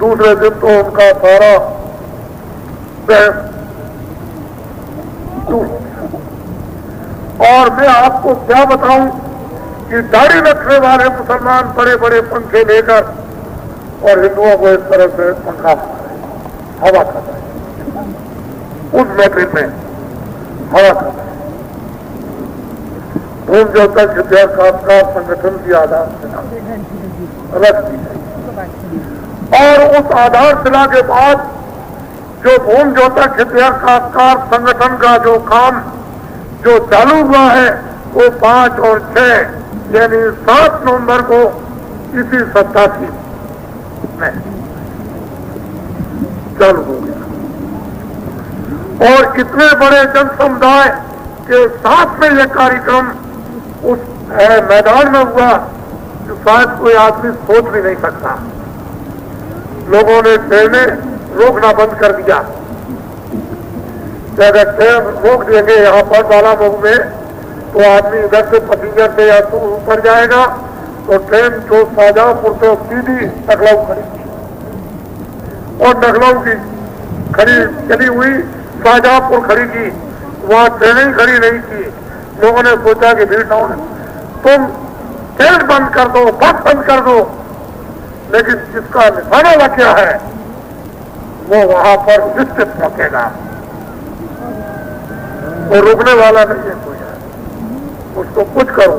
दूसरे दिन तो उनका सारा बहस दूर हो गया। और मैं आपको क्या बताऊं कि दाढ़ी रखने वाले मुसलमान बड़े बड़े पंखे लेकर और हिंदुओं को इस तरह से पंखा हवा कर रहे हैं, उस महफिल में हवा कर रहे हैं। भूम ज्योतक इतिहासकार संगठन की आधारशिला रख दी गई और उस आधारशिला के बाद जो भूम ज्योतक इतिहासकार संगठन का जो काम जो चालू हुआ है वो 5 और 6 यानी 7 नवंबर को इसी 87 में चालू हो गया। और इतने बड़े जन समुदाय के साथ में यह कार्यक्रम उस मैदान में हुआ जो शायद कोई आदमी सोच भी नहीं सकता। लोगों ने ट्रेनें रोकना बंद कर दिया। अगर ट्रेन रोक देंगे यहाँ पर बालामऊ में तो आदमी इधर से पसिंजर से या तो ऊपर जाएगा, तो ट्रेन जो शाहजहांपुर से सीधी लखनऊ खड़ी की और लखनऊ की खड़ी चली हुई शाहजहांपुर खड़ी की, वहां ट्रेनें खड़ी नहीं की। लोगों ने सोचा कि भीड़ ना तुम ट्रेन बंद कर दो, बस बंद कर दो, लेकिन जिसका निशाना लग गया है वो वहां पर निश्चित पहुंचेगा, वो रुकने वाला नहीं है कोई है, उसको कुछ करो।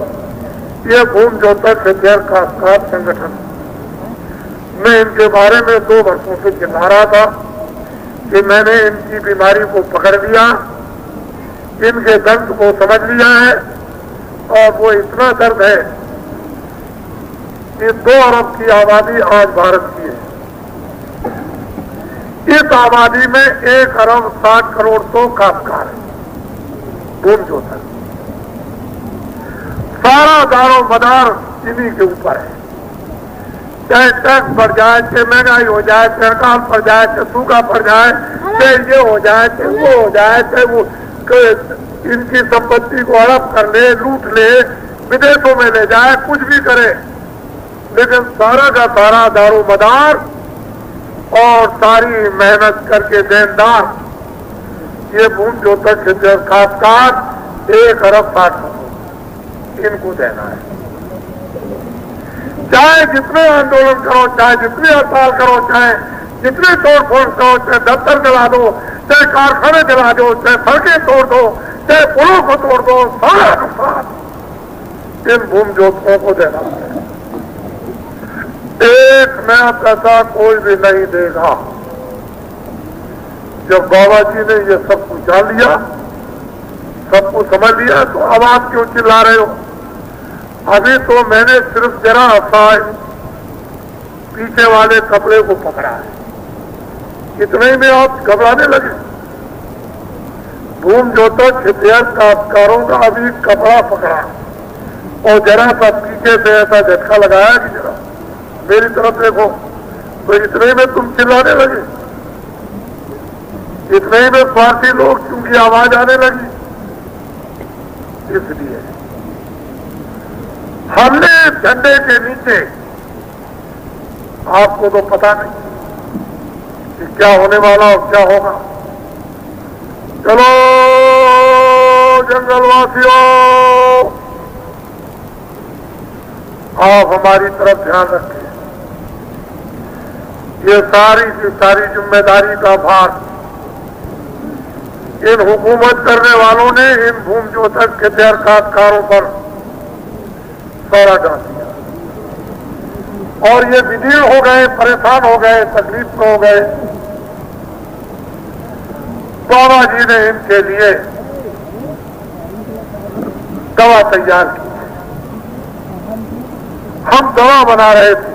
ये भूम ज्योतक इतिहासकार संगठन मैं इनके बारे में 2 वर्षों से चिल्ला रहा था कि मैंने इनकी बीमारी को पकड़ लिया, इनके दर्द को समझ लिया है और वो इतना दर्द है कि 2 अरब की आबादी आज भारत की है। इस आबादी में 1 अरब 60 करोड़ तो कामगार है। भूम ज्योतक सारा दारो मदार इन्हीं के ऊपर है। चाहे टैक्स बढ़ जाए, चाहे महंगाई हो जाए, चाहे अकाल पड़ जाए, चाहे सूखा पड़ जाए, चाहे ये हो जाए, चाहे वो हो जाए, चाहे वो इनकी संपत्ति को हड़प कर ले, लूट ले, विदेशों में ले जाए, कुछ भी करे, लेकिन सारा का सारा दारो मदार और सारी मेहनत करके देनदार ये भूम ज्योतक इतिहासकार 1 अरब 60 करोड़ इनको देना है। चाहे जितने आंदोलन करो, चाहे जितनी हड़ताल करो, चाहे जितनी तोड़फोड़ करो, चाहे दफ्तर जला दो, चाहे कारखाने जला दो, चाहे सड़कें तोड़ दो, चाहे पुलों को तोड़ दो, सारा नुकसान इन भूम ज्योतकों को देना है। 1 नया पैसा कोई भी नहीं देगा। जब बाबा जी ने ये सब कुछ जान लिया, सब कुछ समझ लिया, तो अब आप क्यों चिल्ला रहे हो? अभी तो मैंने सिर्फ जरा सा पीछे वाले कपड़े को पकड़ा है, इतने में आप घबराने लगे। भूम ज्योतक इतिहासकारों का अभी कपड़ा पकड़ा और जरा सा पीछे से ऐसा झटका लगाया कि जरा मेरी तरफ देखो, तो इतने में तुम चिल्लाने लगे। इतने में स्वार्थी लोग क्योंकि आवाज आने लगी, इसलिए हमने झंडे के नीचे, आपको तो पता नहीं कि क्या होने वाला और क्या होगा। चलो जंगलवासियों, आप हमारी तरफ ध्यान रखें। ये सारी की सारी जिम्मेदारी का भार इन हुकूमत करने वालों ने इन भूम ज्योतक इतिहासकारों पर सारा डाल दिया और ये विधीर्ण हो गए, परेशान हो गए, तकलीफ में हो गए। बाबा जी ने इनके लिए दवा तैयार की। हम दवा बना रहे थे,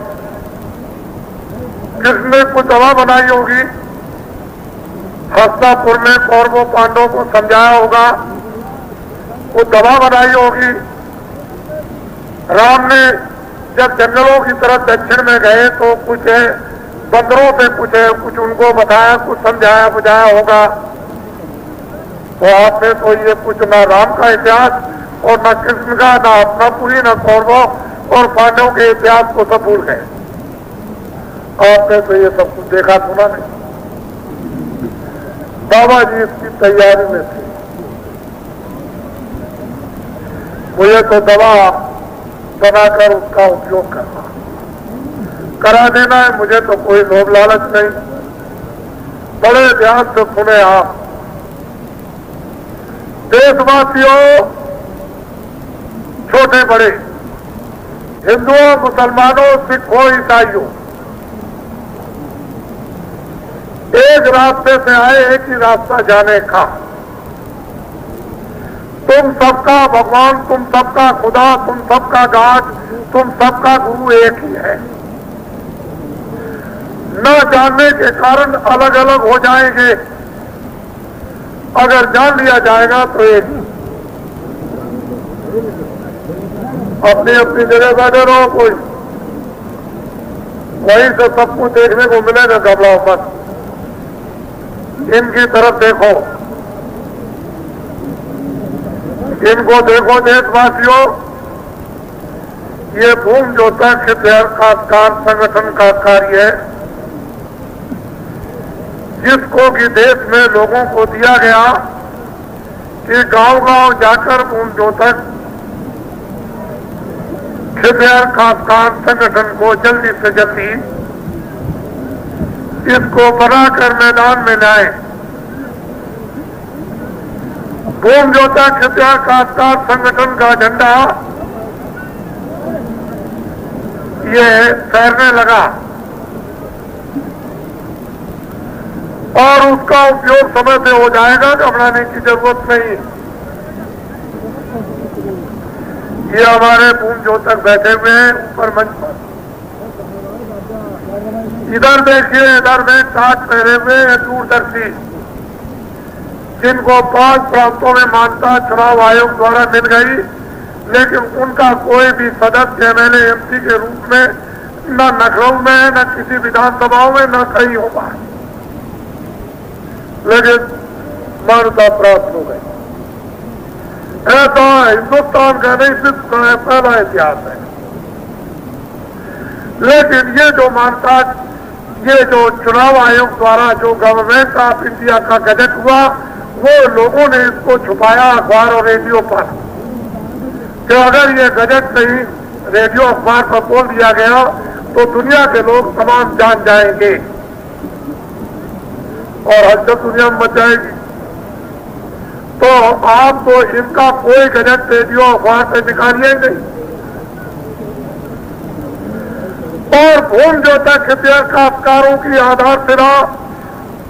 किसने कुछ दवा बनाई होगी, हस्तिनापुर में कौरवों पांडवों को समझाया होगा, वो दवा बनाई होगी। राम ने जब जंगलों की तरफ दक्षिण में गए तो कुछ बंदरों से पूछे, कुछ उनको बताया, कुछ समझाया बुझाया होगा। तो आपने तो ये कुछ ना राम का इतिहास और न कृष्ण का, न हस्तिनापुरी, न कौरवों और पांडवों के इतिहास को सब भूल गए। आपने तो ये सब कुछ देखा सुना नहीं। बाबा जी इसकी तैयारी में थे। मुझे तो दवा बनाकर उसका उपयोग करना करा देना है, मुझे तो कोई लोभ लालच नहीं। बड़े ध्यान से सुने आप देशवासियों, छोटे बड़े, हिंदुओं, मुसलमानों, सिखों, ईसाइयों, एक रास्ते से आए, एक ही रास्ता जाने का। तुम सबका भगवान, तुम सबका खुदा, तुम सबका गॉड, तुम सबका गुरु एक ही है। न जानने के कारण अलग अलग हो जाएंगे, अगर जान लिया जाएगा तो एक ही। अपनी अपनी जगह बैठे रहो, कोई वहीं से सब कुछ देखने को मिलेगा। घबराओ मत, इनकी तरफ देखो, इनको देखो देशवासियों। ये भूम ज्योतक हितैषी संगठन का कार्य है, जिसको कि देश में लोगों को दिया गया कि गांव-गांव जाकर भूम ज्योतक हितैषी संगठन को जल्दी से जल्दी इसको बनाकर मैदान में लाए। भूम ज्योतक हितैषी संगठन का झंडा ये फहरने लगा और उसका उपयोग समय से हो जाएगा, घबराने की जरूरत नहीं। ये हमारे भूम ज्योतक बैठे हुए हैं ऊपर मंच पर। इधर देखिए, इधर में ताज पहरे हुए हैं दूरदर्शी, जिनको 5 प्रांतों में मान्यता चुनाव आयोग द्वारा मिल गई, लेकिन उनका कोई भी सदस्य एमएलए एमपी के रूप में न लखनऊ में, न किसी विधानसभाओं में, न कहीं हो पाए, लेकिन मान्यता प्राप्त हो गई। ऐसा हिंदुस्तान का नहीं, विश्व का पहला इतिहास है। लेकिन ये जो मान्यता, ये जो चुनाव आयोग द्वारा जो गवर्नमेंट ऑफ इंडिया का गजट हुआ, वो लोगों ने इसको छुपाया अखबार और रेडियो पर, कि अगर ये गजट नहीं रेडियो अखबार पर बोल दिया गया तो दुनिया के लोग तमाम जान जाएंगे और हजरत दुनिया में मच जाएगी। तो आप तो इनका कोई गजट रेडियो अखबार से निकालिए नहीं। और भूम ज्योतक हितैषी की आधारशिला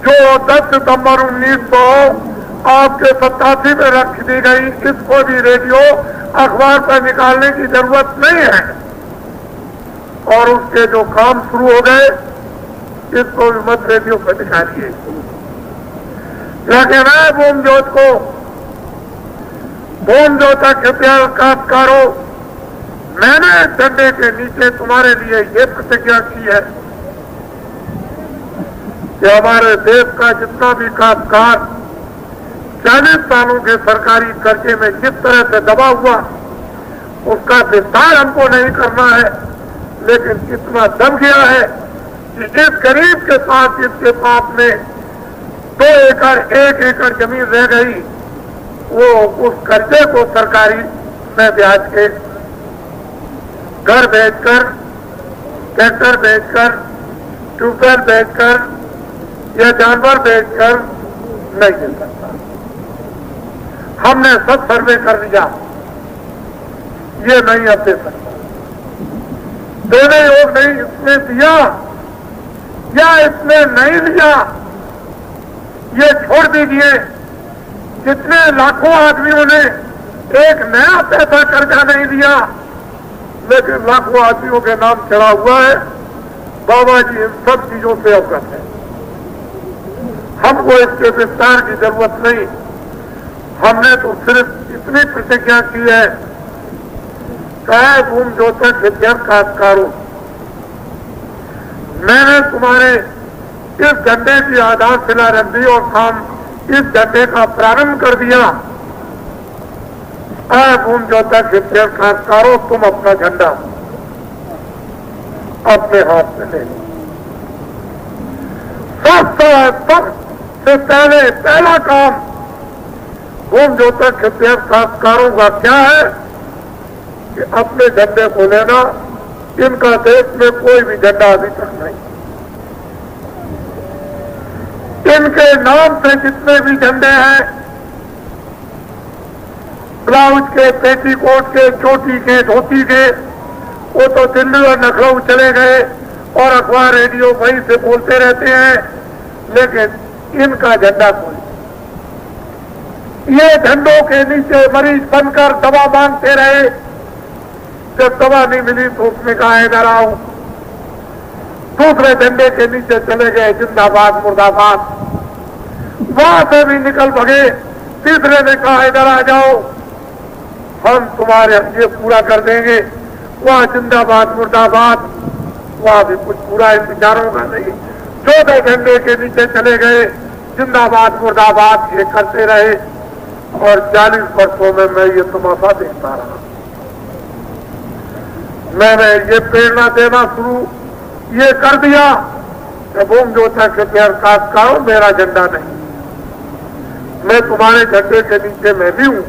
जो 10 सितंबर 1900 आपके 87 में रख दी गई, इसको भी रेडियो अखबार पर निकालने की जरूरत नहीं है। और उसके जो काम शुरू हो गए, इसको भी मत रेडियो पर निकालिए। लेकिन है भूम ज्योतक हितैषी, मैंने झंडे के नीचे तुम्हारे लिए ये प्रतिज्ञा की है कि हमारे देश का जितना भी काश्तकार 40 सालों के सरकारी कर्जे में जिस तरह से दबा हुआ, उसका विस्तार हमको नहीं करना है, लेकिन इतना दम गया है कि जिस गरीब के साथ जिसके पास में 2 एकड़ 1 एकड़ जमीन रह गई, वो उस कर्जे को सरकारी में ब्याज के घर बेचकर, ट्रैक्टर बेचकर, ट्यूबवेल बेचकर या जानवर बेचकर नहीं दे सकता। हमने सब सर्वे कर लिया, ये नहीं अब दे सकता। देने योग नहीं, इसने दिया या इसने नहीं लिया, ये छोड़ दीजिए। जितने लाखों आदमियों ने एक नया पैसा कर्जा नहीं दिया, लेकिन लाखों आदमियों के नाम चढ़ा हुआ है। बाबा जी इन सब चीजों से अवगत है, हमको इसके विस्तार की जरूरत नहीं। हमने तो सिर्फ इतनी प्रतिज्ञा की है, चाहे भूम ज्योतक हितैषी, मैंने तुम्हारे इस झंडे की आधारशिला रख दी और काम इस झंडे का प्रारंभ कर दिया। भूम ज्योतक हितैषी, तुम अपना झंडा अपने हाथ में ले लो। है सबसे पहला काम होम ज्योतक इतिहासकारों का क्या है कि अपने झंडे को लेना। इनका देश में कोई भी झंडा अभी तक नहीं। इनके नाम से जितने भी झंडे हैं, ब्लाउज के, पेटीकोट के, चोटी के, धोती के, वो तो दिल्ली और लखनऊ चले गए और अखबार रेडियो वहीं से बोलते रहते हैं, लेकिन इनका झंडा कोई। ये झंडों के नीचे मरीज बनकर दवा मांगते रहे। जब दवा नहीं मिली तो उसने कहा इधर आओ। दूसरे झंडे के नीचे चले गए, जिंदाबाद मुर्दाबाद। वहां से भी निकल भगे। तीसरे ने कहा इधर आ जाओ, हम तुम्हारे ये पूरा कर देंगे। वहां जिंदाबाद मुर्दाबाद, वहां भी कुछ पूरा इंतजारों का नहीं। चौथे झंडे के नीचे चले गए, जिंदाबाद मुर्दाबाद ये करते रहे। और 40 वर्षों में मैं ये तमाशा देखता रहा। मैंने ये प्रेरणा देना शुरू ये कर दिया कि होम ज्योतक इतिहासकारों, मेरा झंडा नहीं, मैं तुम्हारे झंडे के नीचे मैं भी हूं।